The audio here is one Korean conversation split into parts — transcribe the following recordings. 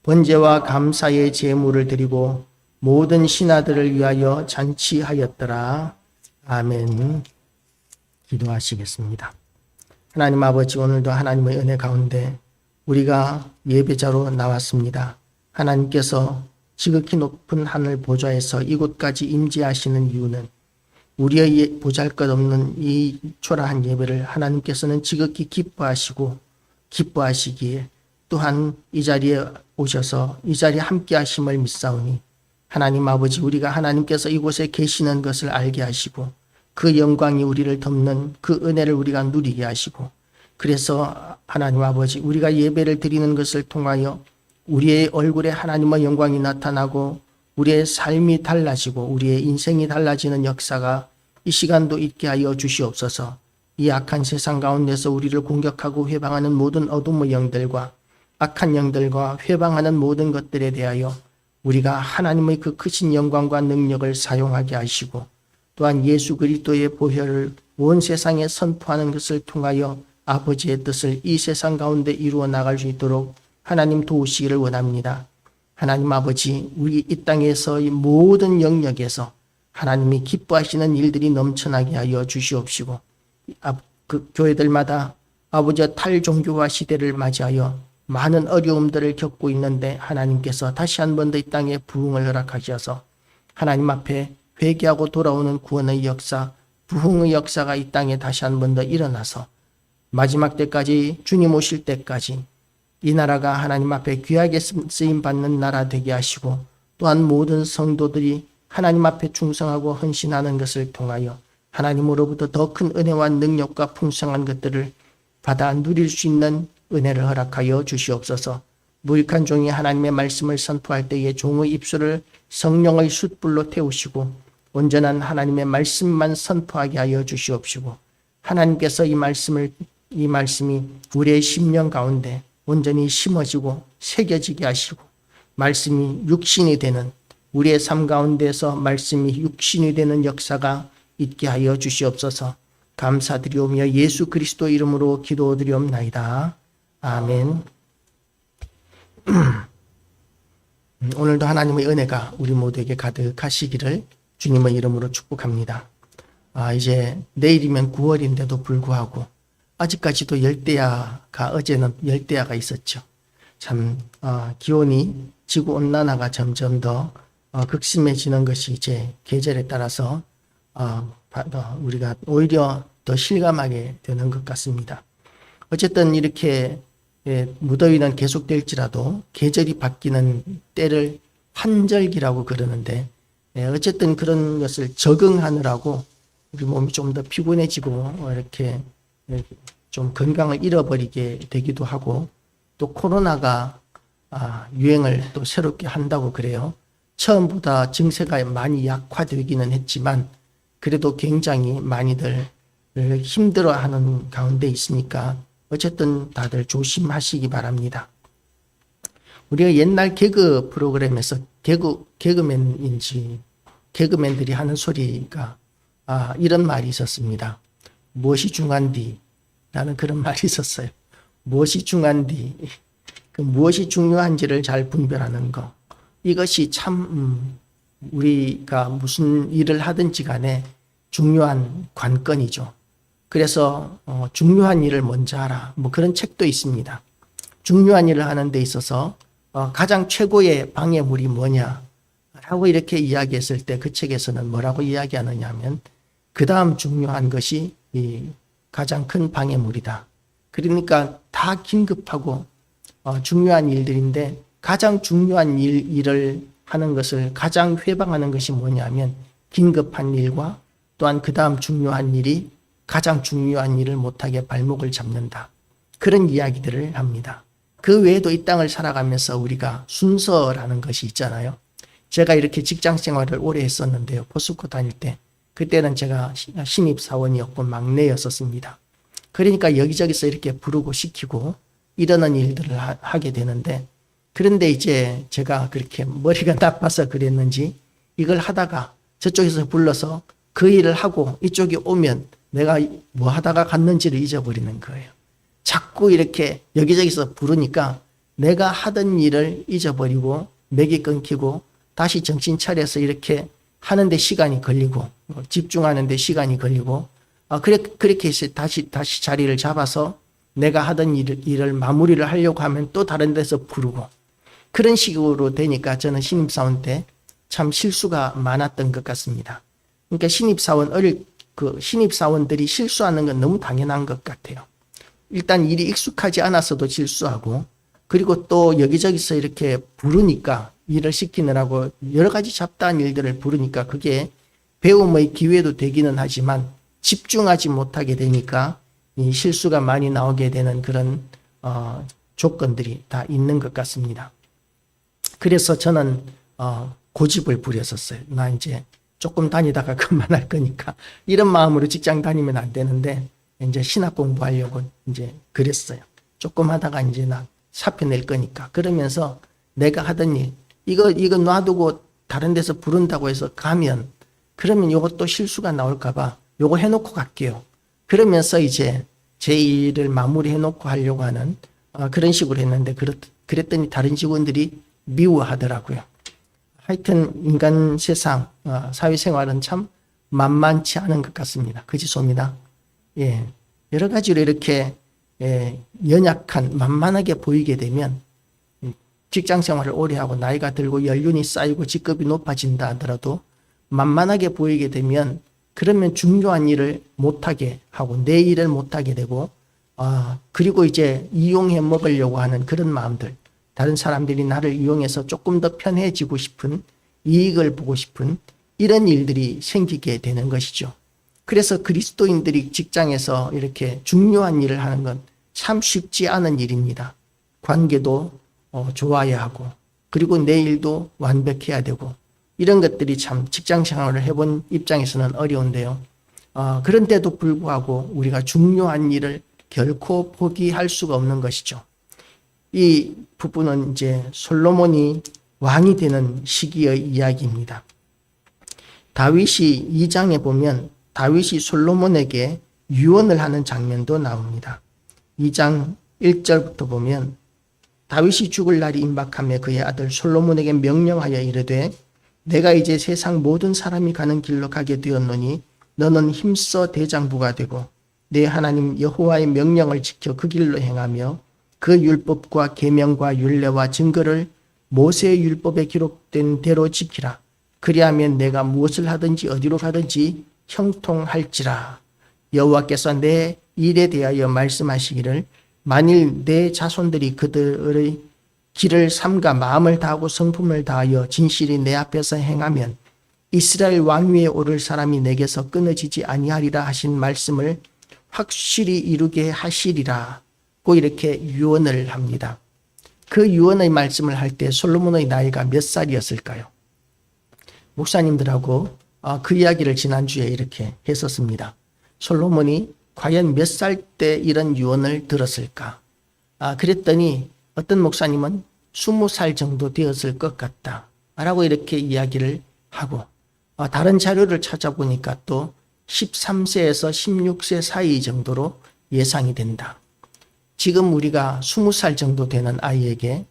번제와 감사의 제물을 드리고 모든 신하들을 위하여 잔치하였더라. 아멘. 기도하시겠습니다. 하나님 아버지, 오늘도 하나님의 은혜 가운데 우리가 예배자로 나왔습니다. 하나님께서 지극히 높은 하늘 보좌에서 이곳까지 임재하시는 이유는 우리의 보잘것없는 이 초라한 예배를 하나님께서는 지극히 기뻐하시기에 또한 이 자리에 오셔서 이 자리에 함께 하심을 믿사오니 하나님 아버지, 우리가 하나님께서 이곳에 계시는 것을 알게 하시고 그 영광이 우리를 덮는 그 은혜를 우리가 누리게 하시고, 그래서 하나님 아버지, 우리가 예배를 드리는 것을 통하여 우리의 얼굴에 하나님의 영광이 나타나고 우리의 삶이 달라지고 우리의 인생이 달라지는 역사가 이 시간도 있게 하여 주시옵소서. 이 악한 세상 가운데서 우리를 공격하고 회방하는 모든 어둠의 영들과 악한 영들과 회방하는 모든 것들에 대하여 우리가 하나님의 그 크신 영광과 능력을 사용하게 하시고, 또한 예수 그리스도의 보혈을 온 세상에 선포하는 것을 통하여 아버지의 뜻을 이 세상 가운데 이루어 나갈 수 있도록 하나님 도우시기를 원합니다. 하나님 아버지, 우리 이 땅에서의 모든 영역에서 하나님이 기뻐하시는 일들이 넘쳐나게 하여 주시옵시고, 그 교회들마다 아버지의 탈종교화 시대를 맞이하여 많은 어려움들을 겪고 있는데 하나님께서 다시 한 번 더 이 땅에 부흥을 허락하셔서 하나님 앞에 회개하고 돌아오는 구원의 역사, 부흥의 역사가 이 땅에 다시 한 번 더 일어나서 마지막 때까지, 주님 오실 때까지 이 나라가 하나님 앞에 귀하게 쓰임받는 나라 되게 하시고, 또한 모든 성도들이 하나님 앞에 충성하고 헌신하는 것을 통하여 하나님으로부터 더 큰 은혜와 능력과 풍성한 것들을 받아 누릴 수 있는 은혜를 허락하여 주시옵소서. 무익한 종이 하나님의 말씀을 선포할 때에 종의 입술을 성령의 숯불로 태우시고 온전한 하나님의 말씀만 선포하게 하여 주시옵시고, 하나님께서 이 말씀이 우리의 심령 가운데 온전히 심어지고 새겨지게 하시고, 말씀이 육신이 되는, 우리의 삶 가운데서 말씀이 육신이 되는 역사가 있게 하여 주시옵소서. 감사드리오며 예수 그리스도 이름으로 기도드리옵나이다. 아멘. 오늘도 하나님의 은혜가 우리 모두에게 가득하시기를 주님의 이름으로 축복합니다. 이제 내일이면 9월인데도 불구하고 아직까지도 열대야가, 어제는 열대야가 있었죠. 참 기온이, 지구온난화가 점점 더 극심해지는 것이 이제 계절에 따라서 우리가 오히려 더 실감하게 되는 것 같습니다. 어쨌든 이렇게 무더위는 계속될지라도 계절이 바뀌는 때를 환절기라고 그러는데, 어쨌든 그런 것을 적응하느라고 우리 몸이 좀 더 피곤해지고 이렇게 좀 건강을 잃어버리게 되기도 하고, 또 코로나가 유행을 또 새롭게 한다고 그래요. 처음보다 증세가 많이 약화되기는 했지만 그래도 굉장히 많이들 힘들어하는 가운데 있으니까 어쨌든 다들 조심하시기 바랍니다. 우리가 옛날 개그 프로그램에서 개그맨들이 하는 소리가 이런 말이 있었습니다. 무엇이 중요한디? 라는 그런 말이 있었어요. 무엇이 중요한디? 그 무엇이 중요한지를 잘 분별하는 것. 이것이 참 우리가 무슨 일을 하든지 간에 중요한 관건이죠. 그래서 중요한 일을 먼저 하라. 뭐 그런 책도 있습니다. 중요한 일을 하는 데 있어서 가장 최고의 방해물이 뭐냐 라고 이렇게 이야기했을 때 그 책에서는 뭐라고 이야기하느냐 하면, 그 다음 중요한 것이 이 가장 큰 방해물이다. 그러니까 다 긴급하고 중요한 일들인데 가장 중요한 일을 하는 것을 가장 회방하는 것이 뭐냐면 긴급한 일과 또한 그 다음 중요한 일이 가장 중요한 일을 못하게 발목을 잡는다. 그런 이야기들을 합니다. 그 외에도 이 땅을 살아가면서 우리가 순서라는 것이 있잖아요. 제가 이렇게 직장 생활을 오래 했었는데요. 포스코 다닐 때. 그때는 제가 신입사원이었고 막내였었습니다. 그러니까 여기저기서 이렇게 부르고 시키고 이러는 일들을 하게 되는데, 그런데 이제 제가 그렇게 머리가 나빠서 그랬는지 이걸 하다가 저쪽에서 불러서 그 일을 하고 이쪽에 오면 내가 뭐 하다가 갔는지를 잊어버리는 거예요. 자꾸 이렇게 여기저기서 부르니까 내가 하던 일을 잊어버리고 맥이 끊기고 다시 정신 차려서 이렇게 하는데 시간이 걸리고 집중하는데 시간이 걸리고 그렇게 해서 다시 자리를 잡아서 내가 하던 일을 마무리를 하려고 하면 또 다른 데서 부르고 그런 식으로 되니까 저는 신입사원 때 참 실수가 많았던 것 같습니다. 그러니까 신입사원들이 실수하는 건 너무 당연한 것 같아요. 일단 일이 익숙하지 않아서도 실수하고 그리고 또 여기저기서 이렇게 부르니까 일을 시키느라고 여러 가지 잡다한 일들을 부르니까 그게 배움의 기회도 되기는 하지만 집중하지 못하게 되니까 이 실수가 많이 나오게 되는 그런 조건들이 다 있는 것 같습니다. 그래서 저는 고집을 부렸었어요. 나 이제 조금 다니다가 그만할 거니까 이런 마음으로 직장 다니면 안 되는데 이제 신학 공부하려고 이제 그랬어요. 조금 하다가 이제 나 사표 낼 거니까 그러면서 내가 하던 일 이거 놔두고 다른 데서 부른다고 해서 가면 그러면 이것도 실수가 나올까 봐 요거 해놓고 갈게요. 그러면서 이제 제 일을 마무리해 놓고 하려고 하는 그런 식으로 했는데 그랬더니 다른 직원들이 미워하더라고요. 하여튼 인간 세상 사회생활은 참 만만치 않은 것 같습니다. 그지소입니다. 예, 여러 가지로 이렇게 연약한 만만하게 보이게 되면 직장 생활을 오래 하고 나이가 들고 연륜이 쌓이고 직급이 높아진다 하더라도 만만하게 보이게 되면 그러면 중요한 일을 못하게 하고 내 일을 못하게 되고 그리고 이제 이용해 먹으려고 하는 그런 마음들 다른 사람들이 나를 이용해서 조금 더 편해지고 싶은 이익을 보고 싶은 이런 일들이 생기게 되는 것이죠. 그래서 그리스도인들이 직장에서 이렇게 중요한 일을 하는 건 참 쉽지 않은 일입니다. 관계도 좋아야 하고 그리고 내 일도 완벽해야 되고 이런 것들이 참 직장 생활을 해본 입장에서는 어려운데요. 그런데도 불구하고 우리가 중요한 일을 결코 포기할 수가 없는 것이죠. 이 부분은 이제 솔로몬이 왕이 되는 시기의 이야기입니다. 다윗이 2장에 보면 다윗이 솔로몬에게 유언을 하는 장면도 나옵니다. 2장 1절부터 보면 다윗이 죽을 날이 임박하며 그의 아들 솔로몬에게 명령하여 이르되 내가 이제 세상 모든 사람이 가는 길로 가게 되었노니 너는 힘써 대장부가 되고 내 하나님 여호와의 명령을 지켜 그 길로 행하며 그 율법과 계명과 율례와 증거를 모세의 율법에 기록된 대로 지키라. 그리하면 내가 무엇을 하든지 어디로 가든지 형통할지라. 여호와께서 내 일에 대하여 말씀하시기를 만일 내 자손들이 그들의 길을 삼가 마음을 다하고 성품을 다하여 진실이 내 앞에서 행하면 이스라엘 왕위에 오를 사람이 내게서 끊어지지 아니하리라 하신 말씀을 확실히 이루게 하시리라. 고 이렇게 유언을 합니다. 그 유언의 말씀을 할 때 솔로몬의 나이가 몇 살이었을까요? 목사님들하고 그 이야기를 지난주에 이렇게 했었습니다. 솔로몬이 과연 몇 살 때 이런 유언을 들었을까? 그랬더니 어떤 목사님은 20살 정도 되었을 것 같다 라고 이렇게 이야기를 하고 다른 자료를 찾아보니까 또 13세에서 16세 사이 정도로 예상이 된다. 지금 우리가 20살 정도 되는 아이에게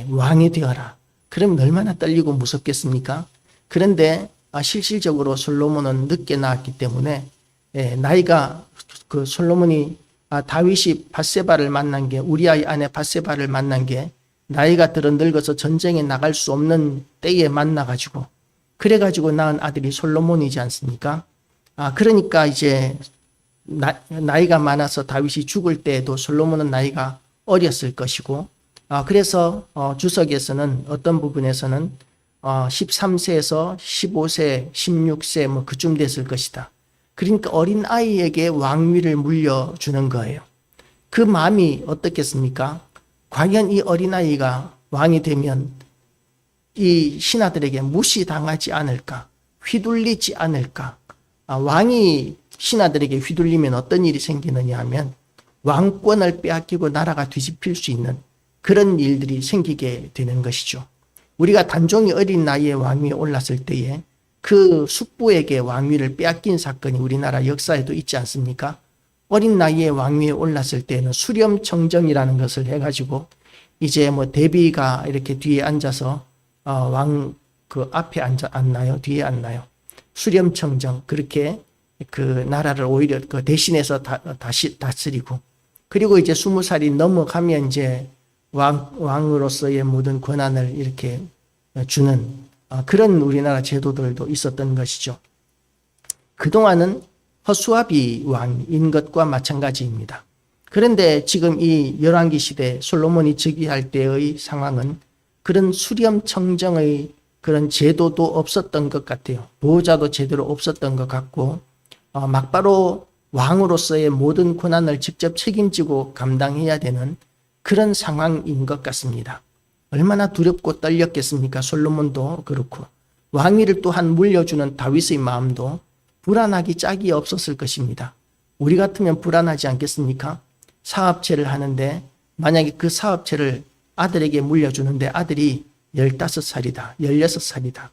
왕이 되어라. 그러면 얼마나 떨리고 무섭겠습니까? 그런데 실질적으로 솔로몬은 늦게 나왔기 때문에 나이가 그 솔로몬이 다윗이 밧세바를 만난 게 우리아의 아내 밧세바를 만난 게 나이가 들어 늙어서 전쟁에 나갈 수 없는 때에 만나가지고 그래가지고 낳은 아들이 솔로몬이지 않습니까? 그러니까 이제 나이가 많아서 다윗이 죽을 때에도 솔로몬은 나이가 어렸을 것이고 그래서 주석에서는 어떤 부분에서는 13세에서 15세, 16세 뭐 그쯤 됐을 것이다. 그러니까 어린 아이에게 왕위를 물려주는 거예요. 그 마음이 어떻겠습니까? 과연 이 어린아이가 왕이 되면 이 신하들에게 무시당하지 않을까? 휘둘리지 않을까? 왕이 신하들에게 휘둘리면 어떤 일이 생기느냐 하면 왕권을 빼앗기고 나라가 뒤집힐 수 있는 그런 일들이 생기게 되는 것이죠. 우리가 단종이 어린 나이에 왕위에 올랐을 때에 그 숙부에게 왕위를 빼앗긴 사건이 우리나라 역사에도 있지 않습니까? 어린 나이에 왕위에 올랐을 때는 수렴청정이라는 것을 해가지고 이제 뭐 대비가 이렇게 뒤에 앉아서 왕 그 앞에 앉나요? 뒤에 앉나요? 수렴청정 그렇게 그 나라를 오히려 그 대신해서 다시 다스리고, 그리고 이제 20살이 넘어가면 이제 왕으로서의 모든 권한을 이렇게 주는 그런 우리나라 제도들도 있었던 것이죠. 그동안은 허수아비 왕인 것과 마찬가지입니다. 그런데 지금 이 열왕기 시대 솔로몬이 즉위할 때의 상황은 그런 수렴청정의 그런 제도도 없었던 것 같아요. 보호자도 제대로 없었던 것 같고, 막바로 왕으로서의 모든 권한을 직접 책임지고 감당해야 되는 그런 상황인 것 같습니다. 얼마나 두렵고 떨렸겠습니까? 솔로몬도 그렇고, 왕위를 또한 물려주는 다윗의 마음도 불안하기 짝이 없었을 것입니다. 우리 같으면 불안하지 않겠습니까? 사업체를 하는데 만약에 그 사업체를 아들에게 물려주는데 아들이 15살이다, 16살이다.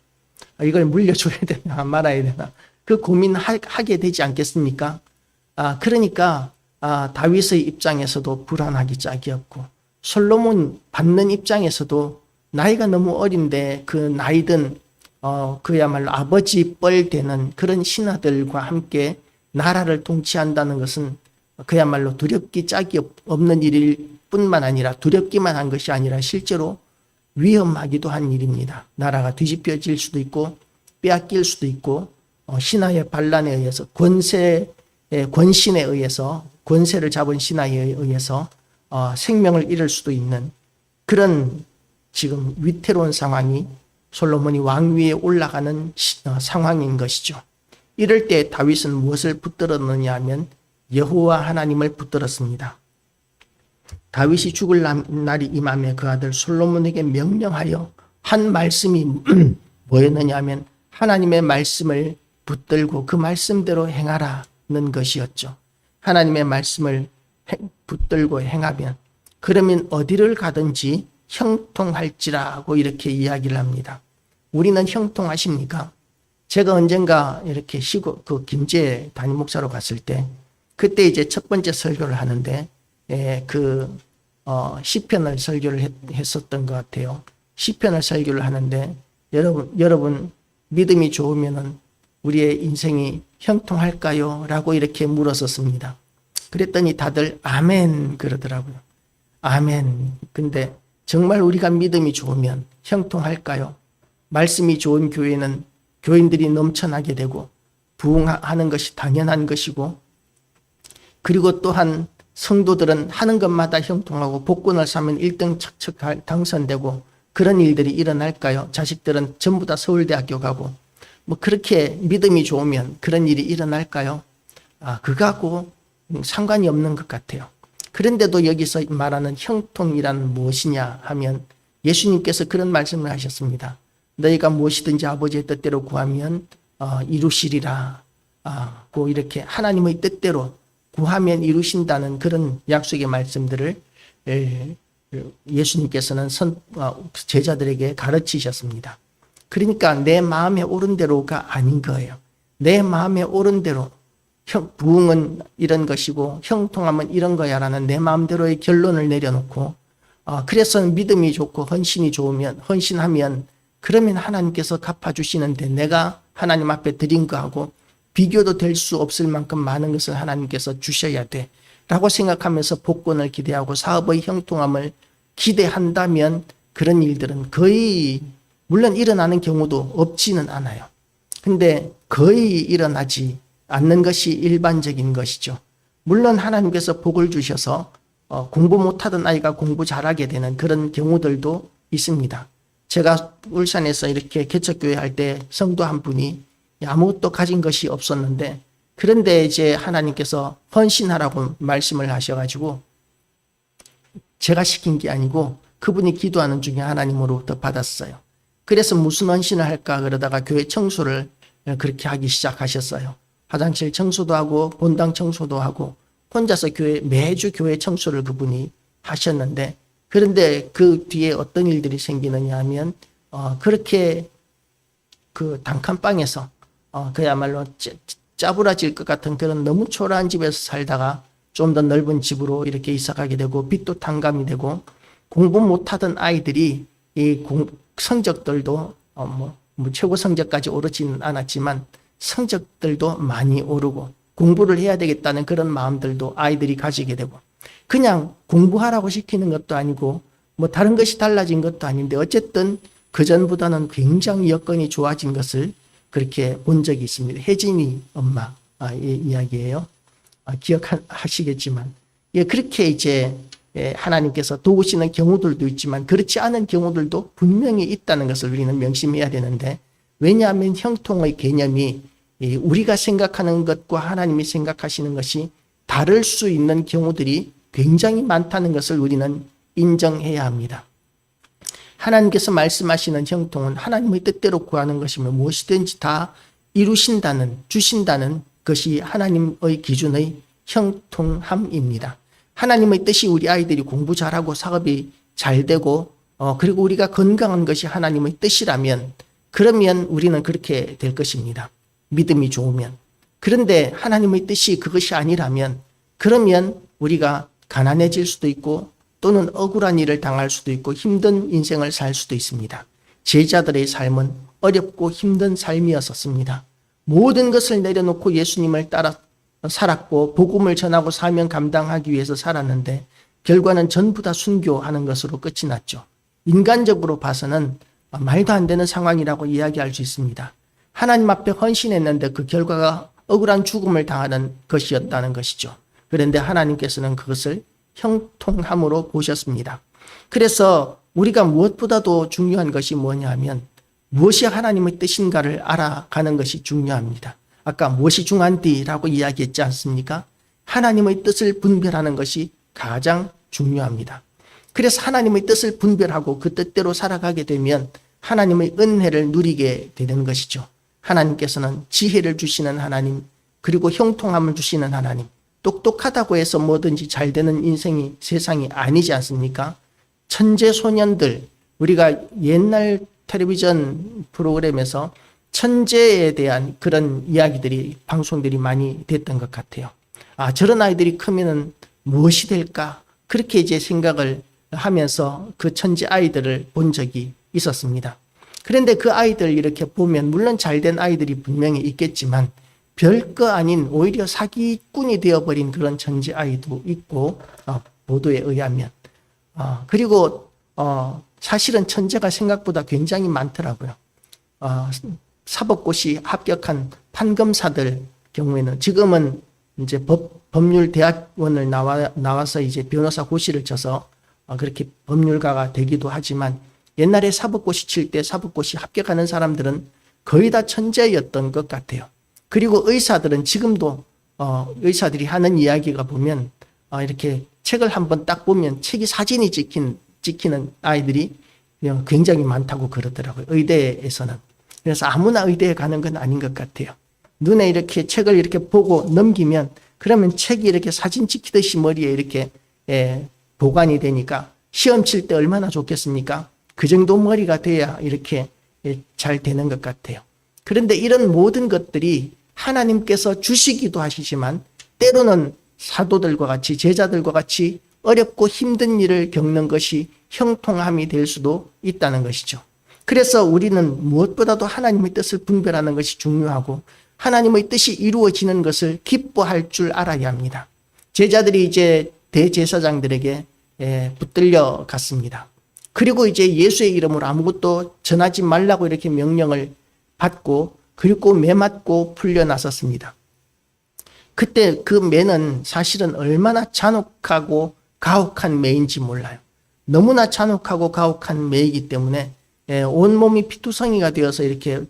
이걸 물려줘야 되나 말아야 되나? 그 고민하게 되지 않겠습니까? 그러니까 다윗의 입장에서도 불안하기 짝이 없고, 솔로몬 받는 입장에서도 나이가 너무 어린데 그 나이든 그야말로 아버지 뻘 되는 그런 신하들과 함께 나라를 통치한다는 것은 그야말로 두렵기 짝이 없는 일일 뿐만 아니라, 두렵기만 한 것이 아니라 실제로 위험하기도 한 일입니다. 나라가 뒤집혀질 수도 있고 빼앗길 수도 있고, 신하의 반란에 의해서 권신에 의해서, 권세를 잡은 신하에 의해서 생명을 잃을 수도 있는 그런 지금 위태로운 상황이 솔로몬이 왕위에 올라가는 상황인 것이죠. 이럴 때 다윗은 무엇을 붙들었느냐 하면 여호와 하나님을 붙들었습니다. 다윗이 죽을 날이 임하며 그 아들 솔로몬에게 명령하여 한 말씀이 뭐였느냐 하면 하나님의 말씀을 붙들고 그 말씀대로 행하라는 것이었죠. 하나님의 말씀을 붙들고 행하면 그러면 어디를 가든지 형통할지라고 이렇게 이야기를 합니다. 우리는 형통하십니까? 제가 언젠가 이렇게 그 김제 담임 목사로 갔을 때, 그때 이제 첫 번째 설교를 하는데 시편을 설교를 했었던 것 같아요. 시편을 설교를 하는데 여러분 믿음이 좋으면은 우리의 인생이 형통할까요? 라고 이렇게 물었었습니다. 그랬더니 다들 아멘 그러더라고요. 아멘. 근데 정말 우리가 믿음이 좋으면 형통할까요? 말씀이 좋은 교회는 교인들이 넘쳐나게 되고 부흥하는 것이 당연한 것이고, 그리고 또한 성도들은 하는 것마다 형통하고 복권을 사면 1등 척척 당선되고 그런 일들이 일어날까요? 자식들은 전부 다 서울대학교 가고 뭐 그렇게 믿음이 좋으면 그런 일이 일어날까요? 그거하고 상관이 없는 것 같아요. 그런데도 여기서 말하는 형통이란 무엇이냐 하면 예수님께서 그런 말씀을 하셨습니다. 너희가 무엇이든지 아버지의 뜻대로 구하면 이루시리라. 고 이렇게 하나님의 뜻대로 구하면 이루신다는 그런 약속의 말씀들을 예수님께서는 제자들에게 가르치셨습니다. 그러니까 내 마음에 오른 대로가 아닌 거예요. 내 마음에 오른 대로, 부흥은 이런 것이고 형통함은 이런 거야라는 내 마음대로의 결론을 내려놓고, 그래서 믿음이 좋고 헌신하면 그러면 하나님께서 갚아주시는데, 내가 하나님 앞에 드린 거하고 비교도 될 수 없을 만큼 많은 것을 하나님께서 주셔야 돼 라고 생각하면서 복권을 기대하고 사업의 형통함을 기대한다면 그런 일들은 거의, 물론 일어나는 경우도 없지는 않아요. 근데 거의 일어나지 않는 것이 일반적인 것이죠. 물론 하나님께서 복을 주셔서 공부 못하던 아이가 공부 잘하게 되는 그런 경우들도 있습니다. 제가 울산에서 이렇게 개척교회 할 때 성도 한 분이 아무것도 가진 것이 없었는데, 그런데 이제 하나님께서 헌신하라고 말씀을 하셔가지고 제가 시킨 게 아니고 그분이 기도하는 중에 하나님으로부터 받았어요. 그래서 무슨 헌신을 할까 그러다가 교회 청소를 그렇게 하기 시작하셨어요. 화장실 청소도 하고 본당 청소도 하고 혼자서 매주 교회 청소를 그분이 하셨는데, 그런데 그 뒤에 어떤 일들이 생기느냐 하면 그렇게 그 단칸방에서 그야말로 짜부라질 것 같은 그런 너무 초라한 집에서 살다가 좀 더 넓은 집으로 이렇게 이사 가게 되고 빚도 탕감이 되고, 공부 못하던 아이들이 성적들도 최고 성적까지 오르지는 않았지만 성적들도 많이 오르고 공부를 해야 되겠다는 그런 마음들도 아이들이 가지게 되고, 그냥 공부하라고 시키는 것도 아니고 다른 것이 달라진 것도 아닌데 어쨌든 그전보다는 굉장히 여건이 좋아진 것을 그렇게 본 적이 있습니다. 혜진이 엄마 이야기예요. 기억하시겠지만, 그렇게 이제 하나님께서 도우시는 경우들도 있지만 그렇지 않은 경우들도 분명히 있다는 것을 우리는 명심해야 되는데, 왜냐하면 형통의 개념이 우리가 생각하는 것과 하나님이 생각하시는 것이 다를 수 있는 경우들이 굉장히 많다는 것을 우리는 인정해야 합니다. 하나님께서 말씀하시는 형통은 하나님의 뜻대로 구하는 것이며 무엇이든지 다 이루신다는, 주신다는 것이 하나님의 기준의 형통함입니다. 하나님의 뜻이 우리 아이들이 공부 잘하고 사업이 잘 되고 그리고 우리가 건강한 것이 하나님의 뜻이라면, 그러면 우리는 그렇게 될 것입니다. 믿음이 좋으면. 그런데 하나님의 뜻이 그것이 아니라면, 그러면 우리가 가난해질 수도 있고 또는 억울한 일을 당할 수도 있고 힘든 인생을 살 수도 있습니다. 제자들의 삶은 어렵고 힘든 삶이었었습니다. 모든 것을 내려놓고 예수님을 따라 살았고 복음을 전하고 사명 감당하기 위해서 살았는데 결과는 전부 다 순교하는 것으로 끝이 났죠. 인간적으로 봐서는 말도 안 되는 상황이라고 이야기할 수 있습니다. 하나님 앞에 헌신했는데 그 결과가 억울한 죽음을 당하는 것이었다는 것이죠. 그런데 하나님께서는 그것을 형통함으로 보셨습니다. 그래서 우리가 무엇보다도 중요한 것이 뭐냐 하면 무엇이 하나님의 뜻인가를 알아가는 것이 중요합니다. 아까 무엇이 중요한디라고 이야기했지 않습니까? 하나님의 뜻을 분별하는 것이 가장 중요합니다. 그래서 하나님의 뜻을 분별하고 그 뜻대로 살아가게 되면 하나님의 은혜를 누리게 되는 것이죠. 하나님께서는 지혜를 주시는 하나님, 그리고 형통함을 주시는 하나님, 똑똑하다고 해서 뭐든지 잘 되는 인생이 세상이 아니지 않습니까? 천재 소년들, 우리가 옛날 텔레비전 프로그램에서 천재에 대한 그런 이야기들이 방송들이 많이 됐던 것 같아요. 저런 아이들이 크면은 무엇이 될까? 그렇게 이제 생각을 하면서 그 천재 아이들을 본 적이 있었습니다. 그런데 그 아이들 이렇게 보면 물론 잘된 아이들이 분명히 있겠지만 별거 아닌 오히려 사기꾼이 되어버린 그런 천재 아이도 있고, 보도에 의하면. 그리고 사실은 천재가 생각보다 굉장히 많더라고요. 사법고시 합격한 판검사들 경우에는 지금은 이제 법률대학원을 나와서 이제 변호사 고시를 쳐서 그렇게 법률가가 되기도 하지만, 옛날에 사법고시 칠 때 사법고시 합격하는 사람들은 거의 다 천재였던 것 같아요. 그리고 의사들은 지금도 의사들이 하는 이야기가 보면 이렇게 책을 한번 딱 보면 책이 사진이 찍히는 아이들이 굉장히 많다고 그러더라고요. 의대에서는. 그래서 아무나 의대에 가는 건 아닌 것 같아요. 눈에 이렇게 책을 이렇게 보고 넘기면 그러면 책이 이렇게 사진 찍히듯이 머리에 이렇게 보관이 되니까 시험 칠 때 얼마나 좋겠습니까? 그 정도 머리가 돼야 이렇게 잘 되는 것 같아요. 그런데 이런 모든 것들이 하나님께서 주시기도 하시지만 때로는 사도들과 같이 제자들과 같이 어렵고 힘든 일을 겪는 것이 형통함이 될 수도 있다는 것이죠. 그래서 우리는 무엇보다도 하나님의 뜻을 분별하는 것이 중요하고 하나님의 뜻이 이루어지는 것을 기뻐할 줄 알아야 합니다. 제자들이 이제 대제사장들에게 붙들려 갔습니다. 그리고 이제 예수의 이름으로 아무것도 전하지 말라고 이렇게 명령을 받고 그리고 매 맞고 풀려나섰습니다. 그때 그 매는 사실은 얼마나 잔혹하고 가혹한 매인지 몰라요. 너무나 잔혹하고 가혹한 매이기 때문에 온몸이 피투성이가 되어서 이렇게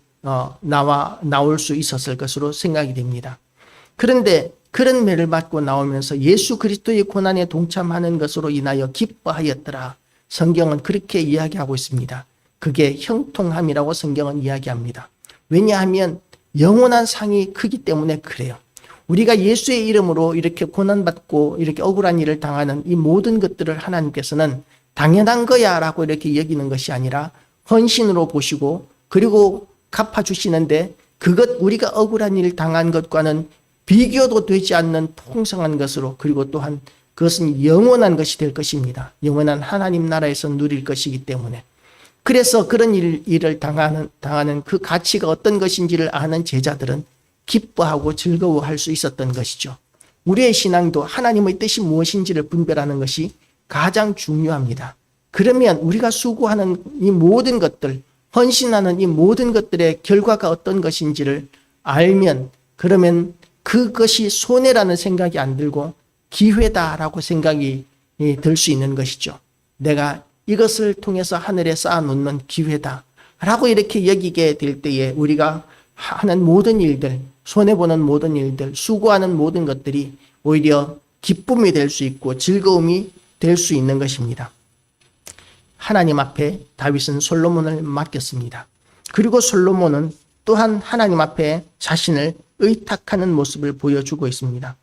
나올 수 있었을 것으로 생각이 됩니다. 그런데 그런 매를 맞고 나오면서 예수 그리스도의 고난에 동참하는 것으로 인하여 기뻐하였더라. 성경은 그렇게 이야기하고 있습니다. 그게 형통함이라고 성경은 이야기합니다. 왜냐하면 영원한 상이 크기 때문에 그래요. 우리가 예수의 이름으로 이렇게 고난받고 이렇게 억울한 일을 당하는 이 모든 것들을 하나님께서는 당연한 거야 라고 이렇게 여기는 것이 아니라 헌신으로 보시고 그리고 갚아주시는데 그것 우리가 억울한 일을 당한 것과는 비교도 되지 않는 풍성한 것으로 그리고 또한 그것은 영원한 것이 될 것입니다. 영원한 하나님 나라에서 누릴 것이기 때문에. 그래서 그런 일을 당하는 그 가치가 어떤 것인지를 아는 제자들은 기뻐하고 즐거워할 수 있었던 것이죠. 우리의 신앙도 하나님의 뜻이 무엇인지를 분별하는 것이 가장 중요합니다. 그러면 우리가 수고하는 이 모든 것들, 헌신하는 이 모든 것들의 결과가 어떤 것인지를 알면, 그러면 그것이 손해라는 생각이 안 들고 기회다라고 생각이 들 수 있는 것이죠. 내가 이것을 통해서 하늘에 쌓아놓는 기회다라고 이렇게 여기게 될 때에 우리가 하는 모든 일들, 손해보는 모든 일들, 수고하는 모든 것들이 오히려 기쁨이 될 수 있고 즐거움이 될 수 있는 것입니다. 하나님 앞에 다윗은 솔로몬을 맡겼습니다. 그리고 솔로몬은 또한 하나님 앞에 자신을 의탁하는 모습을 보여주고 있습니다.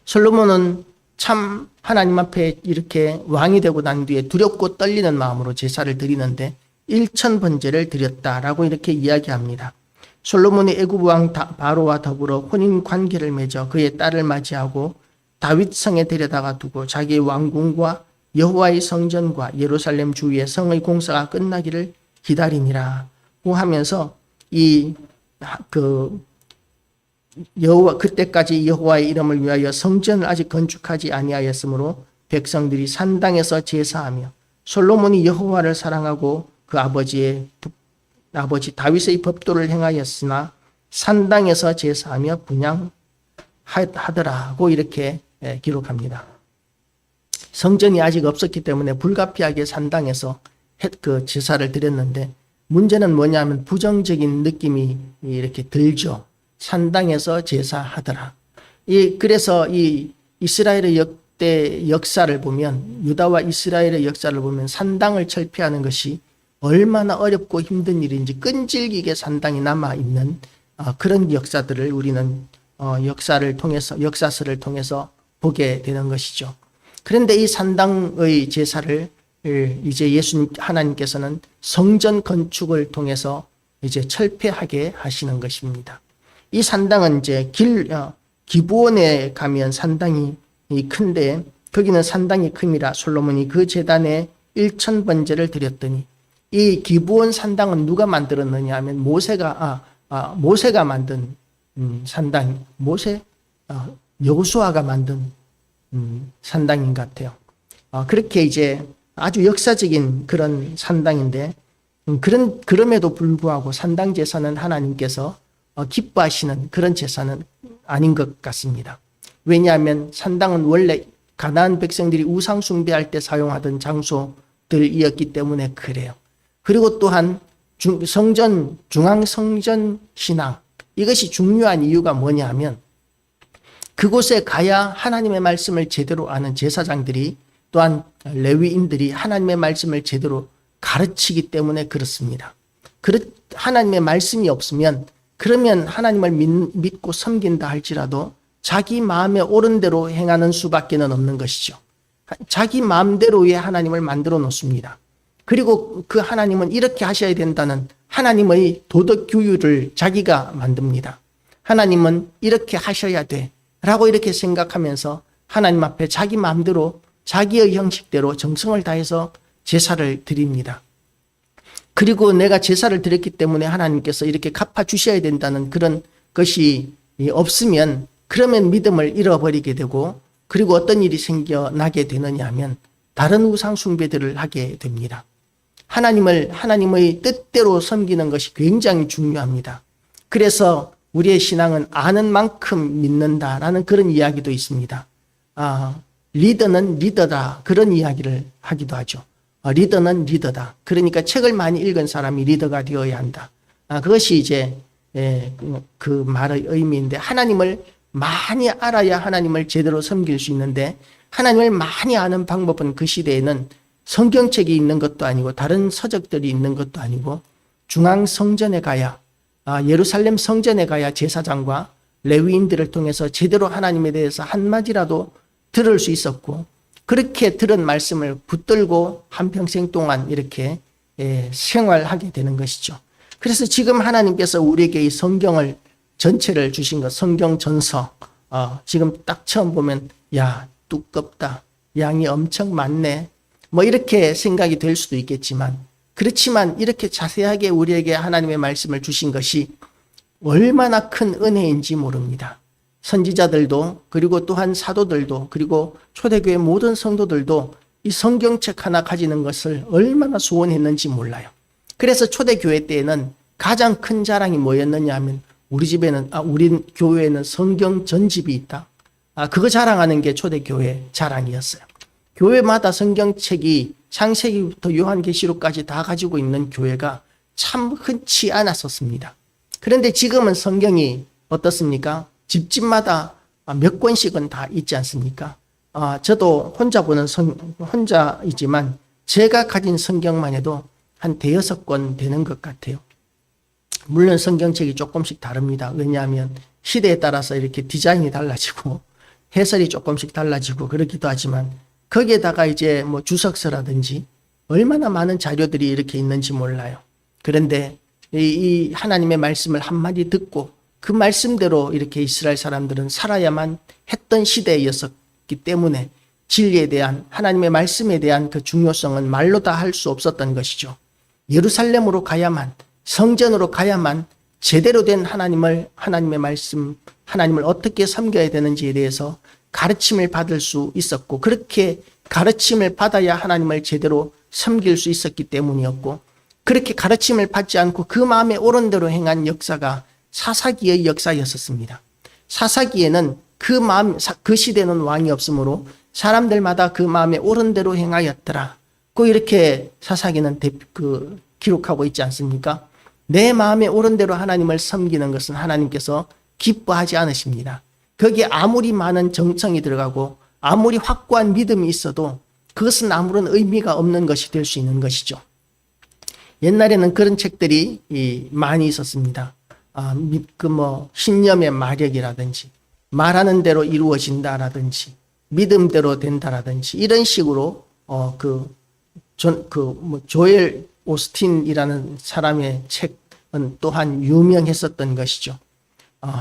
솔로몬은 참 하나님 앞에 이렇게 왕이 되고 난 뒤에 두렵고 떨리는 마음으로 제사를 드리는데 1000번제를 드렸다라고 이렇게 이야기합니다. 솔로몬이 애굽 왕 바로와 더불어 혼인 관계를 맺어 그의 딸을 맞이하고 다윗 성에 데려다가 두고 자기의 왕궁과 여호와의 성전과 예루살렘 주위의 성의 공사가 끝나기를 기다리니라고 하면서 그때까지 여호와의 이름을 위하여 성전을 아직 건축하지 아니하였으므로 백성들이 산당에서 제사하며 솔로몬이 여호와를 사랑하고 그 아버지 다윗의 법도를 행하였으나 산당에서 제사하며 분향하더라고 이렇게 기록합니다. 성전이 아직 없었기 때문에 불가피하게 산당에서 그 제사를 드렸는데 문제는 뭐냐면 부정적인 느낌이 이렇게 들죠. 산당에서 제사하더라. 그래서 이 이스라엘의 역사를 보면, 유다와 이스라엘의 역사를 보면 산당을 철폐하는 것이 얼마나 어렵고 힘든 일인지 끈질기게 산당이 남아있는 그런 역사들을 우리는 역사서를 통해서 보게 되는 것이죠. 그런데 이 산당의 제사를 이제 예수님 하나님께서는 성전 건축을 통해서 이제 철폐하게 하시는 것입니다. 이 산당은 이제 기브온에 가면 산당이 큰데 거기는 산당이 큼이라 솔로몬이 그 제단에 1000번제를 드렸더니 이 기브온 산당은 누가 만들었느냐 하면 모세가 만든 산당, 여호수아가 만든 산당인 것 같아요. 그렇게 이제 아주 역사적인 그런 산당인데 그럼에도 불구하고 산당 제사는 하나님께서 기뻐하시는 그런 제사는 아닌 것 같습니다. 왜냐하면 산당은 원래 가나안 백성들이 우상 숭배할 때 사용하던 장소들이었기 때문에 그래요. 그리고 또한 중앙성전 신앙, 이것이 중요한 이유가 뭐냐 하면 그곳에 가야 하나님의 말씀을 제대로 아는 제사장들이 또한 레위인들이 하나님의 말씀을 제대로 가르치기 때문에 그렇습니다. 하나님의 말씀이 없으면 그러면 하나님을 믿고 섬긴다 할지라도 자기 마음에 옳은 대로 행하는 수밖에 없는 것이죠. 자기 마음대로의 하나님을 만들어 놓습니다. 그리고 그 하나님은 이렇게 하셔야 된다는 하나님의 도덕 규율을 자기가 만듭니다. 하나님은 이렇게 하셔야 돼 라고 이렇게 생각하면서 하나님 앞에 자기 마음대로 자기의 형식대로 정성을 다해서 제사를 드립니다. 그리고 내가 제사를 드렸기 때문에 하나님께서 이렇게 갚아주셔야 된다는 그런 것이 없으면 그러면 믿음을 잃어버리게 되고 그리고 어떤 일이 생겨나게 되느냐 하면 다른 우상 숭배들을 하게 됩니다. 하나님의 뜻대로 섬기는 것이 굉장히 중요합니다. 그래서 우리의 신앙은 아는 만큼 믿는다라는 그런 이야기도 있습니다. 리더는 리더다 그런 이야기를 하기도 하죠. 리더는 리더다. 그러니까 책을 많이 읽은 사람이 리더가 되어야 한다. 그것이 이제 그 말의 의미인데 하나님을 많이 알아야 하나님을 제대로 섬길 수 있는데 하나님을 많이 아는 방법은 그 시대에는 성경책이 있는 것도 아니고 다른 서적들이 있는 것도 아니고 중앙성전에 가야 예루살렘 성전에 가야 제사장과 레위인들을 통해서 제대로 하나님에 대해서 한마디라도 들을 수 있었고 그렇게 들은 말씀을 붙들고 한평생 동안 이렇게 생활하게 되는 것이죠. 그래서 지금 하나님께서 우리에게 이 성경을 전체를 주신 것, 성경 전서 지금 딱 처음 보면 두껍다. 양이 엄청 많네. 뭐 이렇게 생각이 될 수도 있겠지만, 그렇지만 이렇게 자세하게 우리에게 하나님의 말씀을 주신 것이 얼마나 큰 은혜인지 모릅니다. 선지자들도, 그리고 또한 사도들도, 그리고 초대교회 모든 성도들도 이 성경책 하나 가지는 것을 얼마나 소원했는지 몰라요. 그래서 초대교회 때에는 가장 큰 자랑이 뭐였느냐 하면 우리 교회에는 성경 전집이 있다. 그거 자랑하는 게 초대교회 자랑이었어요. 교회마다 성경책이 창세기부터 요한계시록까지 다 가지고 있는 교회가 참 흔치 않았었습니다. 그런데 지금은 성경이 어떻습니까? 집집마다 몇 권씩은 다 있지 않습니까? 저도 혼자이지만 제가 가진 성경만 해도 한 대여섯 권 되는 것 같아요. 물론 성경책이 조금씩 다릅니다. 왜냐하면 시대에 따라서 이렇게 디자인이 달라지고 해설이 조금씩 달라지고 그렇기도 하지만 거기에다가 이제 뭐 주석서라든지 얼마나 많은 자료들이 이렇게 있는지 몰라요. 그런데 이 하나님의 말씀을 한마디 듣고 그 말씀대로 이렇게 이스라엘 사람들은 살아야만 했던 시대였었기 때문에 진리에 대한 하나님의 말씀에 대한 그 중요성은 말로 다 할 수 없었던 것이죠. 예루살렘으로 가야만, 성전으로 가야만 제대로 된 하나님의 말씀, 하나님을 어떻게 섬겨야 되는지에 대해서 가르침을 받을 수 있었고, 그렇게 가르침을 받아야 하나님을 제대로 섬길 수 있었기 때문이었고, 그렇게 가르침을 받지 않고 그 마음에 옳은 대로 행한 역사가 사사기의 역사였었습니다. 사사기에는 그 시대는 왕이 없으므로 사람들마다 그 마음에 옳은 대로 행하였더라. 그 이렇게 사사기는 기록하고 있지 않습니까? 내 마음에 옳은 대로 하나님을 섬기는 것은 하나님께서 기뻐하지 않으십니다. 거기에 아무리 많은 정성이 들어가고 아무리 확고한 믿음이 있어도 그것은 아무런 의미가 없는 것이 될 수 있는 것이죠. 옛날에는 그런 책들이 많이 있었습니다. 신념의 마력이라든지 말하는 대로 이루어진다라든지 믿음대로 된다라든지 이런 식으로 조엘 오스틴이라는 사람의 책은 또한 유명했었던 것이죠.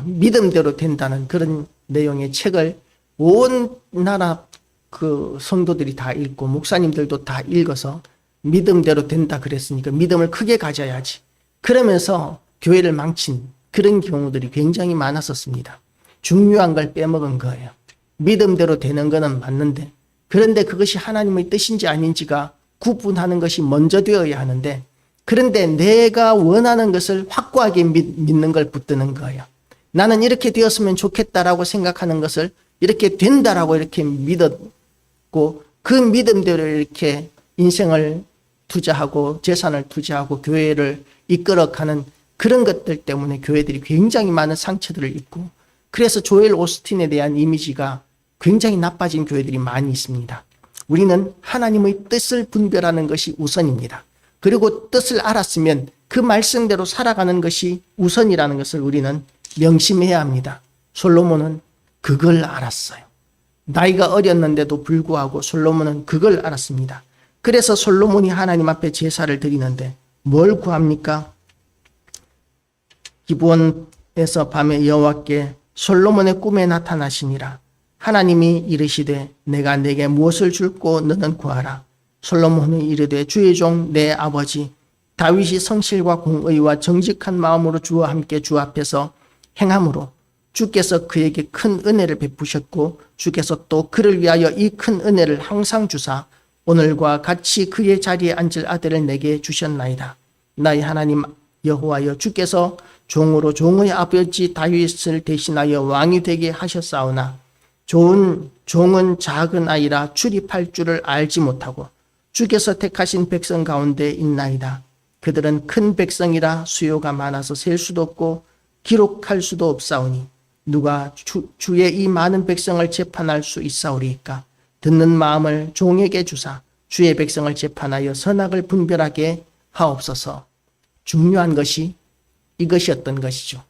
믿음대로 된다는 그런 내용의 책을 온 나라 그 성도들이 다 읽고 목사님들도 다 읽어서 믿음대로 된다 그랬으니까 믿음을 크게 가져야지. 그러면서 교회를 망친 그런 경우들이 굉장히 많았었습니다. 중요한 걸 빼먹은 거예요. 믿음대로 되는 거는 맞는데, 그런데 그것이 하나님의 뜻인지 아닌지가 구분하는 것이 먼저 되어야 하는데, 그런데 내가 원하는 것을 확고하게 믿는 걸 붙드는 거예요. 나는 이렇게 되었으면 좋겠다라고 생각하는 것을 이렇게 된다라고 이렇게 믿었고, 그 믿음대로 이렇게 인생을 투자하고 재산을 투자하고 교회를 이끌어가는 그런 것들 때문에 교회들이 굉장히 많은 상처들을 입고, 그래서 조엘 오스틴에 대한 이미지가 굉장히 나빠진 교회들이 많이 있습니다. 우리는 하나님의 뜻을 분별하는 것이 우선입니다. 그리고 뜻을 알았으면 그 말씀대로 살아가는 것이 우선이라는 것을 우리는 명심해야 합니다. 솔로몬은 그걸 알았어요. 나이가 어렸는데도 불구하고 솔로몬은 그걸 알았습니다. 그래서 솔로몬이 하나님 앞에 제사를 드리는데 뭘 구합니까? 기브온에서 밤에 여호와께 솔로몬의 꿈에 나타나시니라. 하나님이 이르시되 내가 네게 무엇을 줄고 너는 구하라. 솔로몬이 이르되 주의 종 내 아버지 다윗이 성실과 공의와 정직한 마음으로 주와 함께 주 앞에서 행함으로 주께서 그에게 큰 은혜를 베푸셨고 주께서 또 그를 위하여 이 큰 은혜를 항상 주사 오늘과 같이 그의 자리에 앉을 아들을 내게 주셨나이다. 나의 하나님 여호와여 주께서 종으로 종의 아버지 다윗을 대신하여 왕이 되게 하셨사오나 종은 작은 아이라 출입할 줄을 알지 못하고 주께서 택하신 백성 가운데 있나이다. 그들은 큰 백성이라 수요가 많아서 셀 수도 없고 기록할 수도 없사오니 누가 주의 이 많은 백성을 재판할 수 있사오리이까. 듣는 마음을 종에게 주사 주의 백성을 재판하여 선악을 분별하게 하옵소서. 중요한 것이 이것이었던 것이죠.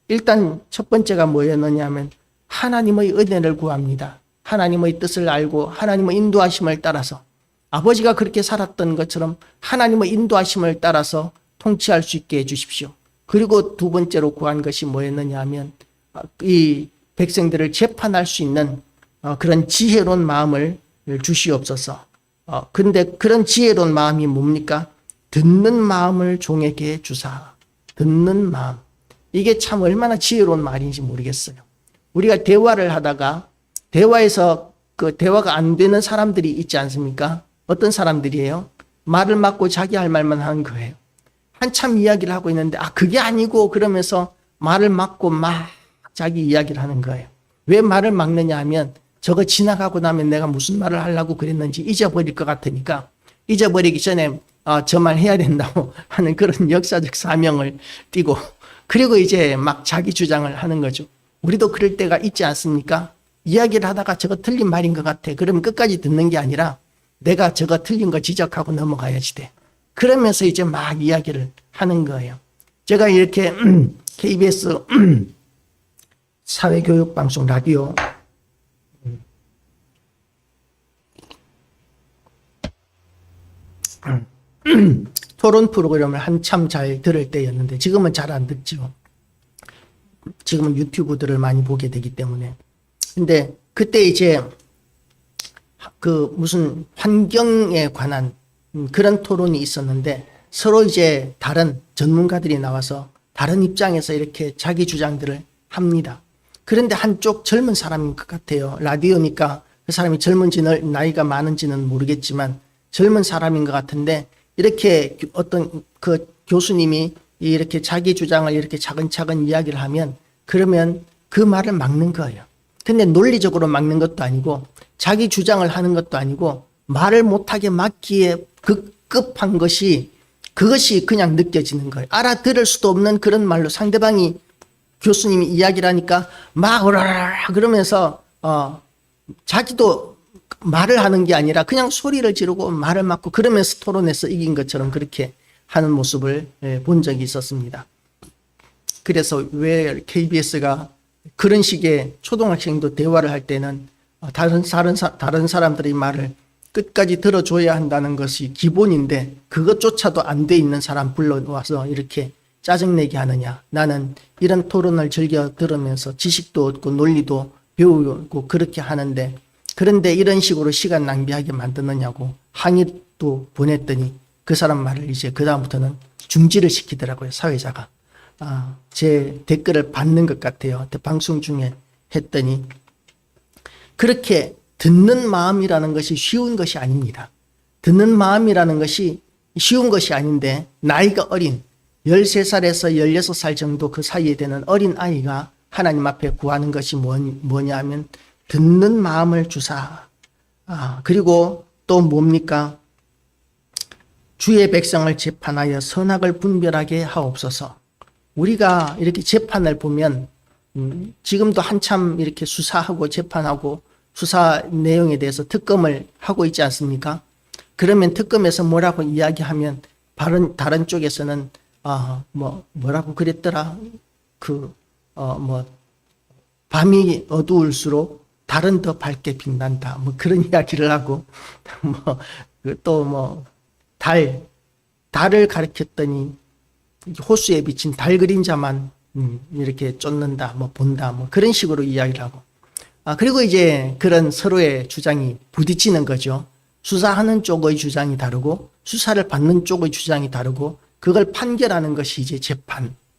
일단 첫 번째가 뭐였느냐 하면 하나님의 은혜를 구합니다. 하나님의 뜻을 알고 하나님의 인도하심을 따라서 아버지가 그렇게 살았던 것처럼 하나님의 인도하심을 따라서 통치할 수 있게 해주십시오. 그리고 두 번째로 구한 것이 뭐였느냐 하면 이 백성들을 재판할 수 있는 그런 지혜로운 마음을 주시옵소서. 근데 그런 지혜로운 마음이 뭡니까? 듣는 마음을 종에게 주사. 듣는 마음. 이게 참 얼마나 지혜로운 말인지 모르겠어요. 우리가 대화를 하다가 대화에서 그 대화가 안 되는 사람들이 있지 않습니까? 어떤 사람들이에요? 말을 막고 자기 할 말만 하는 거예요. 한참 이야기를 하고 있는데 그게 아니고 그러면서 말을 막고 막 자기 이야기를 하는 거예요. 왜 말을 막느냐 하면 저거 지나가고 나면 내가 무슨 말을 하려고 그랬는지 잊어버릴 것 같으니까 잊어버리기 전에 저 말 해야 된다고 하는 그런 역사적 사명을 띠고 그리고 이제 막 자기 주장을 하는 거죠. 우리도 그럴 때가 있지 않습니까? 이야기를 하다가 저거 틀린 말인 것 같아. 그러면 끝까지 듣는 게 아니라 내가 저거 틀린 거 지적하고 넘어가야지 돼. 그러면서 이제 막 이야기를 하는 거예요. 제가 이렇게 KBS 사회교육방송 라디오 토론 프로그램을 한참 잘 들을 때였는데 지금은 잘 안 듣죠. 지금은 유튜브들을 많이 보게 되기 때문에. 근데 그때 이제 그 무슨 환경에 관한 그런 토론이 있었는데 서로 이제 다른 전문가들이 나와서 다른 입장에서 이렇게 자기 주장들을 합니다. 그런데 한쪽 젊은 사람인 것 같아요. 라디오니까 그 사람이 젊은지 나이가 많은지는 모르겠지만 젊은 사람인 것 같은데 이렇게 어떤 그 교수님이 이렇게 자기 주장을 이렇게 차근차근 이야기를 하면 그러면 그 말을 막는 거예요. 근데 논리적으로 막는 것도 아니고 자기 주장을 하는 것도 아니고 말을 못하게 막기에 급급한 것이 그것이 그냥 느껴지는 거예요. 알아들을 수도 없는 그런 말로 상대방이 교수님이 이야기를 하니까 막 오라라 그러면서 자기도 말을 하는 게 아니라 그냥 소리를 지르고 말을 막고 그러면서 토론에서 이긴 것처럼 그렇게 하는 모습을 본 적이 있었습니다. 그래서 왜 KBS가 그런 식의 초등학생도 대화를 할 때는 다른 사람들의 말을 끝까지 들어줘야 한다는 것이 기본인데 그것조차도 안 돼 있는 사람 불러와서 이렇게 짜증내게 하느냐. 나는 이런 토론을 즐겨 들으면서 지식도 얻고 논리도 배우고 그렇게 하는데 그런데 이런 식으로 시간 낭비하게 만드느냐고 항의도 보냈더니 그 사람 말을 이제 그다음부터는 중지를 시키더라고요. 사회자가. 제 댓글을 받는 것 같아요. 방송 중에 했더니 그렇게 듣는 마음이라는 것이 쉬운 것이 아닙니다. 듣는 마음이라는 것이 쉬운 것이 아닌데 나이가 어린 13살에서 16살 정도 그 사이에 되는 어린 아이가 하나님 앞에 구하는 것이 뭐냐 하면 듣는 마음을 주사. 그리고 또 뭡니까? 주의 백성을 재판하여 선악을 분별하게 하옵소서. 우리가 이렇게 재판을 보면 지금도 한참 이렇게 수사하고 재판하고 수사 내용에 대해서 특검을 하고 있지 않습니까? 그러면 특검에서 뭐라고 이야기하면 다른 쪽에서는 뭐라고 그랬더라? 밤이 어두울수록 달은 더 밝게 빛난다. 그런 이야기를 하고 달을 가리켰더니 호수에 비친 달 그림자만 이렇게 쫓는다, 본다, 그런 식으로 이야기를 하고. 그리고 이제 그런 서로의 주장이 부딪히는 거죠. 수사하는 쪽의 주장이 다르고 수사를 받는 쪽의 주장이 다르고 그걸 판결하는 것이 이제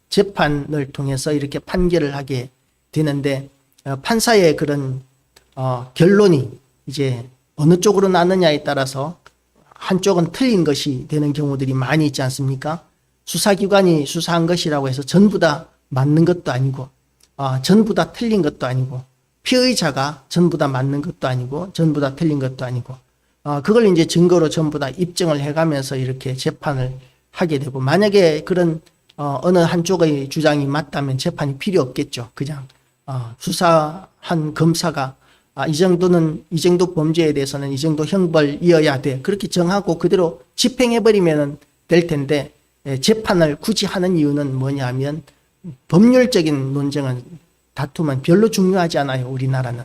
재판을 통해서 이렇게 판결을 하게 되는데 판사의 그런 결론이 이제 어느 쪽으로 나느냐에 따라서 한쪽은 틀린 것이 되는 경우들이 많이 있지 않습니까? 수사기관이 수사한 것이라고 해서 전부 다 맞는 것도 아니고 전부 다 틀린 것도 아니고 피의자가 전부 다 맞는 것도 아니고 전부 다 틀린 것도 아니고 그걸 이제 증거로 전부 다 입증을 해가면서 이렇게 재판을 하게 되고 만약에 그런 어느 한쪽의 주장이 맞다면 재판이 필요 없겠죠. 그냥 수사한 검사가 이 정도 범죄에 대해서는 이 정도 형벌이어야 돼. 그렇게 정하고 그대로 집행해버리면 될 텐데 재판을 굳이 하는 이유는 뭐냐면 법률적인 논쟁은 다툼은 별로 중요하지 않아요. 우리나라는.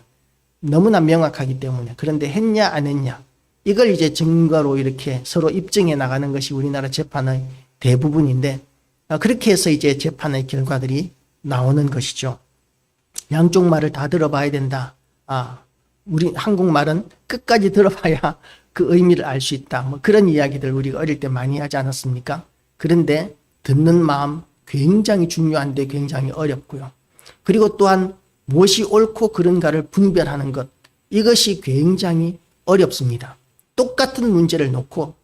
너무나 명확하기 때문에. 그런데 했냐 안 했냐. 이걸 이제 증거로 이렇게 서로 입증해 나가는 것이 우리나라 재판의 대부분인데 그렇게 해서 이제 재판의 결과들이 나오는 것이죠. 양쪽 말을 다 들어봐야 된다. 우리 한국말은 끝까지 들어봐야 그 의미를 알 수 있다. 뭐 그런 이야기들 우리가 어릴 때 많이 하지 않았습니까? 그런데 듣는 마음 굉장히 중요한데 굉장히 어렵고요. 그리고 또한 무엇이 옳고 그른가를 분별하는 것, 이것이 굉장히 어렵습니다. 똑같은 문제를 놓고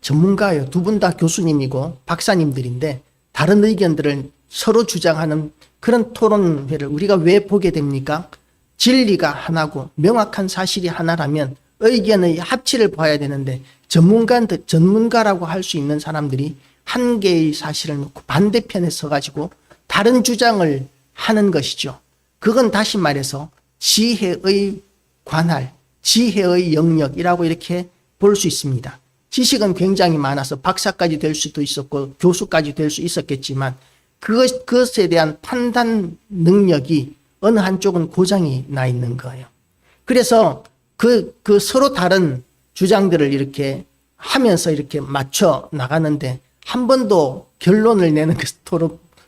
전문가예요. 두 분 다 교수님이고 박사님들인데 다른 의견들을 서로 주장하는 그런 토론회를 우리가 왜 보게 됩니까? 진리가 하나고 명확한 사실이 하나라면 의견의 합치를 봐야 되는데 전문가라고 할 수 있는 사람들이 한 개의 사실을 놓고 반대편에 서가지고 다른 주장을 하는 것이죠. 그건 다시 말해서 지혜의 관할, 지혜의 영역이라고 이렇게 볼 수 있습니다. 지식은 굉장히 많아서 박사까지 될 수도 있었고 교수까지 될 수 있었겠지만 그것에 대한 판단 능력이 어느 한쪽은 고장이 나 있는 거예요. 그래서 그 서로 다른 주장들을 이렇게 하면서 이렇게 맞춰 나가는데 한 번도 결론을 내는 그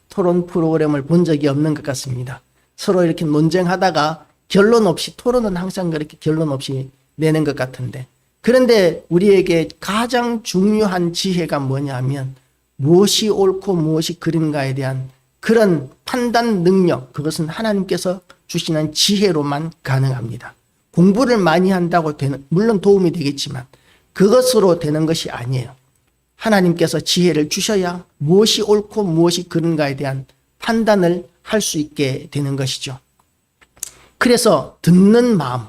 토론 프로그램을 본 적이 없는 것 같습니다. 서로 이렇게 논쟁하다가 결론 없이, 토론은 항상 그렇게 결론 없이 내는 것 같은데, 그런데 우리에게 가장 중요한 지혜가 뭐냐면 무엇이 옳고 무엇이 그른가에 대한 그런 판단 능력, 그것은 하나님께서 주시는 지혜로만 가능합니다. 공부를 많이 한다고 되는, 물론 도움이 되겠지만 그것으로 되는 것이 아니에요. 하나님께서 지혜를 주셔야 무엇이 옳고 무엇이 그른가에 대한 판단을 할 수 있게 되는 것이죠. 그래서 듣는 마음,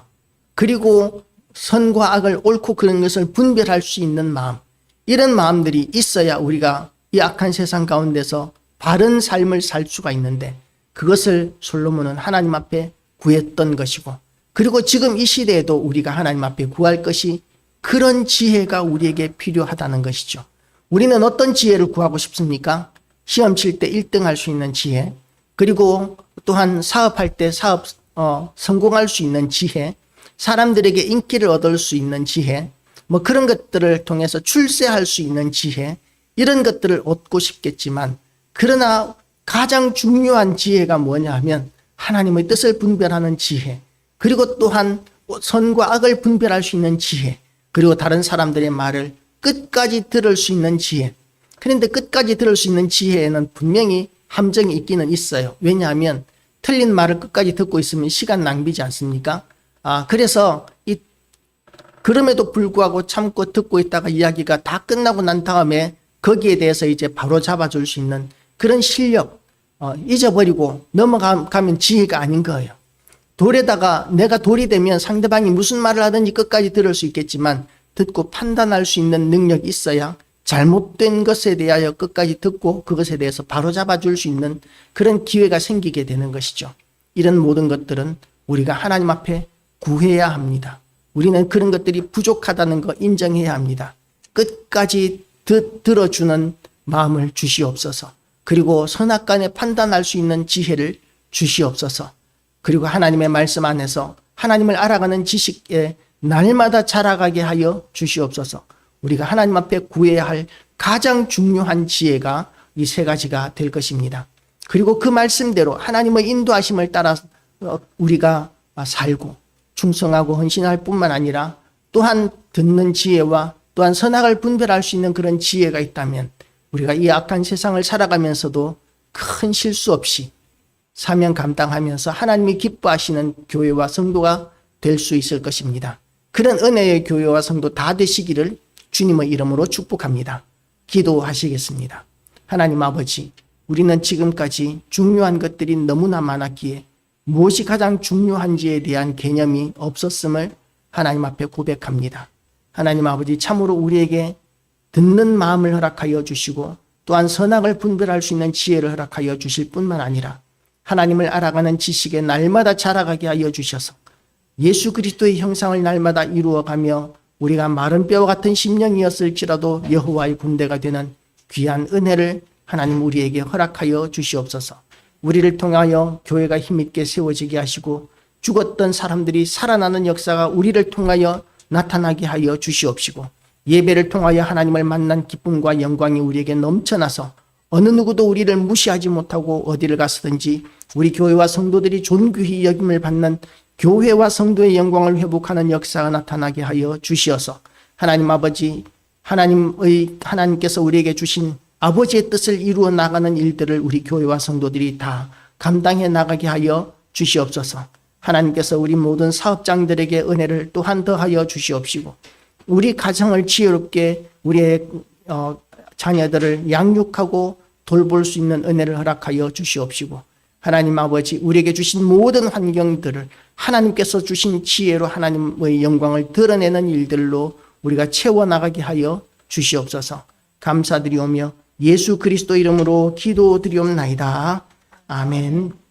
그리고 선과 악을 옳고 그른 것을 분별할 수 있는 마음, 이런 마음들이 있어야 우리가 이 악한 세상 가운데서 바른 삶을 살 수가 있는데, 그것을 솔로몬은 하나님 앞에 구했던 것이고, 그리고 지금 이 시대에도 우리가 하나님 앞에 구할 것이 그런 지혜가 우리에게 필요하다는 것이죠. 우리는 어떤 지혜를 구하고 싶습니까? 시험 칠 때 1등 할 수 있는 지혜, 그리고 또한 사업할 때 성공할 수 있는 지혜, 사람들에게 인기를 얻을 수 있는 지혜, 뭐 그런 것들을 통해서 출세할 수 있는 지혜, 이런 것들을 얻고 싶겠지만, 그러나 가장 중요한 지혜가 뭐냐 하면 하나님의 뜻을 분별하는 지혜, 그리고 또한 선과 악을 분별할 수 있는 지혜, 그리고 다른 사람들의 말을 끝까지 들을 수 있는 지혜. 그런데 끝까지 들을 수 있는 지혜에는 분명히 함정이 있기는 있어요. 왜냐하면 틀린 말을 끝까지 듣고 있으면 시간 낭비지 않습니까? 그래서 그럼에도 불구하고 참고 듣고 있다가 이야기가 다 끝나고 난 다음에 거기에 대해서 이제 바로 잡아줄 수 있는 그런 실력, 잊어버리고 넘어가면 지혜가 아닌 거예요. 돌에다가 내가 돌이 되면 상대방이 무슨 말을 하든지 끝까지 들을 수 있겠지만 듣고 판단할 수 있는 능력이 있어야 잘못된 것에 대하여 끝까지 듣고 그것에 대해서 바로 잡아줄 수 있는 그런 기회가 생기게 되는 것이죠. 이런 모든 것들은 우리가 하나님 앞에 구해야 합니다. 우리는 그런 것들이 부족하다는 거 인정해야 합니다. 끝까지 들어주는 마음을 주시옵소서. 그리고 선악간에 판단할 수 있는 지혜를 주시옵소서. 그리고 하나님의 말씀 안에서 하나님을 알아가는 지식에 날마다 자라가게 하여 주시옵소서. 우리가 하나님 앞에 구해야 할 가장 중요한 지혜가 이 세 가지가 될 것입니다. 그리고 그 말씀대로 하나님의 인도하심을 따라 우리가 살고 충성하고 헌신할 뿐만 아니라 또한 듣는 지혜와 또한 선악을 분별할 수 있는 그런 지혜가 있다면 우리가 이 악한 세상을 살아가면서도 큰 실수 없이 사명 감당하면서 하나님이 기뻐하시는 교회와 성도가 될 수 있을 것입니다. 그런 은혜의 교회와 성도 다 되시기를 주님의 이름으로 축복합니다. 기도하시겠습니다. 하나님 아버지, 우리는 지금까지 중요한 것들이 너무나 많았기에 무엇이 가장 중요한지에 대한 개념이 없었음을 하나님 앞에 고백합니다. 하나님 아버지, 참으로 우리에게 듣는 마음을 허락하여 주시고 또한 선악을 분별할 수 있는 지혜를 허락하여 주실 뿐만 아니라 하나님을 알아가는 지식에 날마다 자라가게 하여 주셔서 예수 그리스도의 형상을 날마다 이루어가며 우리가 마른 뼈와 같은 심령이었을지라도 여호와의 군대가 되는 귀한 은혜를 하나님 우리에게 허락하여 주시옵소서. 우리를 통하여 교회가 힘있게 세워지게 하시고 죽었던 사람들이 살아나는 역사가 우리를 통하여 나타나게 하여 주시옵시고 예배를 통하여 하나님을 만난 기쁨과 영광이 우리에게 넘쳐나서 어느 누구도 우리를 무시하지 못하고 어디를 갔든지 우리 교회와 성도들이 존귀히 여김을 받는 교회와 성도의 영광을 회복하는 역사가 나타나게 하여 주시어서 하나님 아버지, 하나님께서 우리에게 주신 아버지의 뜻을 이루어 나가는 일들을 우리 교회와 성도들이 다 감당해 나가게 하여 주시옵소서. 하나님께서 우리 모든 사업장들에게 은혜를 또한 더하여 주시옵시고 우리 가정을 지혜롭게 우리의 자녀들을 양육하고 돌볼 수 있는 은혜를 허락하여 주시옵시고 하나님 아버지, 우리에게 주신 모든 환경들을 하나님께서 주신 지혜로 하나님의 영광을 드러내는 일들로 우리가 채워나가게 하여 주시옵소서. 감사드리오며 예수 그리스도 이름으로 기도드리옵나이다. 아멘.